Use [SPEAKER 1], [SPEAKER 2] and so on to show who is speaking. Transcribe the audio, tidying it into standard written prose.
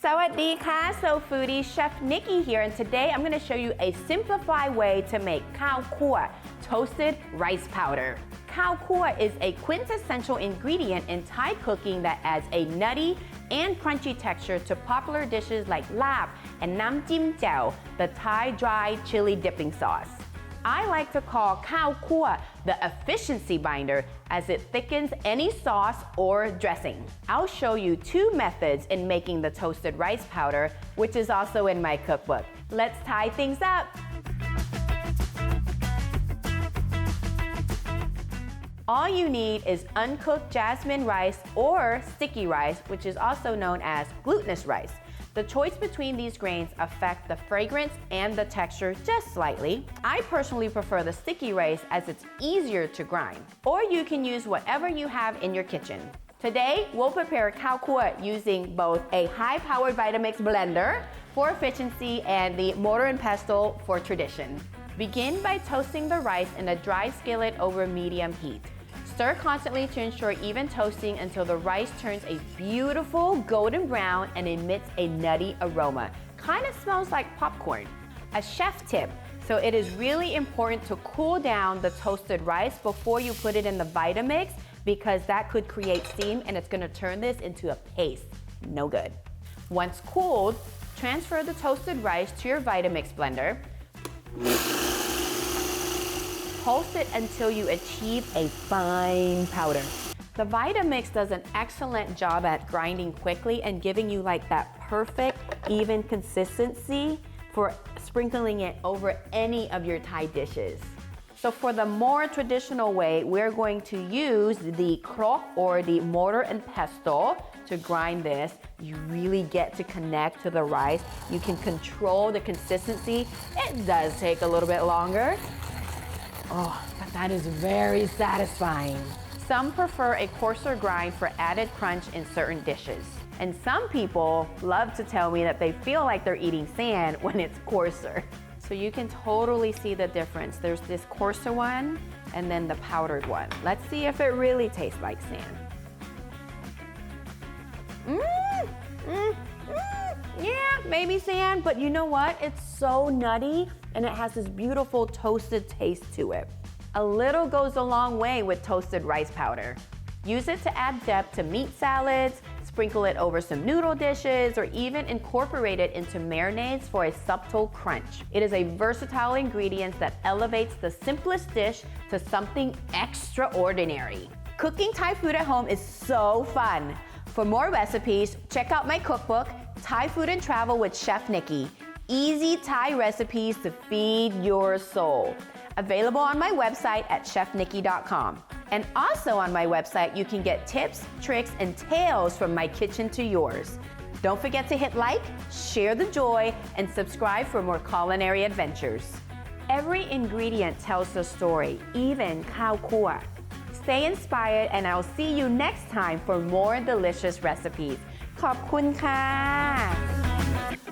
[SPEAKER 1] Sawadee ka, so foodie, Chef Nikki here, and today I'm going to show you a simplified way to make Khaw Kua, toasted rice powder. Khaw Kua is a quintessential ingredient in Thai cooking that adds a nutty and crunchy texture to popular dishes like Larb and Jim Jeaw, the Thai dry chili dipping sauce. I like to call Khaw Kua the efficiency binder as it thickens any sauce or dressing. I'll show you two methods in making the toasted rice powder, which is also in my cookbook. Let's tie things up. All you need is uncooked jasmine rice or sticky rice, which is also known as glutinous rice. The choice between these grains affect the fragrance and the texture just slightly. I personally prefer the sticky rice as it's easier to grind. Or you can use whatever you have in your kitchen. Today, we'll prepare Khaw Kua using both a high-powered Vitamix blender for efficiency and the mortar and pestle for tradition. Begin by toasting the rice in a dry skillet over medium heat. Stir constantly to ensure even toasting until the rice turns a beautiful golden brown and emits a nutty aroma. Kind of smells like popcorn. A chef tip, so it is really important to cool down the toasted rice before you put it in the Vitamix because that could create steam and it's gonna turn this into a paste. No good. Once cooled, transfer the toasted rice to your Vitamix blender. Pulse it until you achieve a fine powder. The Vitamix does an excellent job at grinding quickly and giving you like that perfect, even consistency for sprinkling it over any of your Thai dishes. So for the more traditional way, we're going to use the crock or the mortar and pestle to grind this. You really get to connect to the rice. You can control the consistency. It does take a little bit longer. Oh, but that is very satisfying. Some prefer a coarser grind for added crunch in certain dishes. And some people love to tell me that they feel like they're eating sand when it's coarser. So you can totally see the difference. There's this coarser one and then the powdered one. Let's see if it really tastes like sand. Yeah, maybe sand, but you know what? It's so nutty and it has this beautiful toasted taste to it. A little goes a long way with toasted rice powder. Use it to add depth to meat salads, sprinkle it over some noodle dishes, or even incorporate it into marinades for a subtle crunch. It is a versatile ingredient that elevates the simplest dish to something extraordinary. Cooking Thai food at home is so fun. For more recipes, check out my cookbook, Thai Food and Travel with Chef Nikki. Easy Thai recipes to feed your soul. Available on my website at chefnikki.com. And also on my website, you can get tips, tricks, and tales from my kitchen to yours. Don't forget to hit like, share the joy, and subscribe for more culinary adventures. Every ingredient tells a story, even Khaw Kua. Stay inspired, and I'll see you next time for more delicious recipes. ขอบคุณค่ะ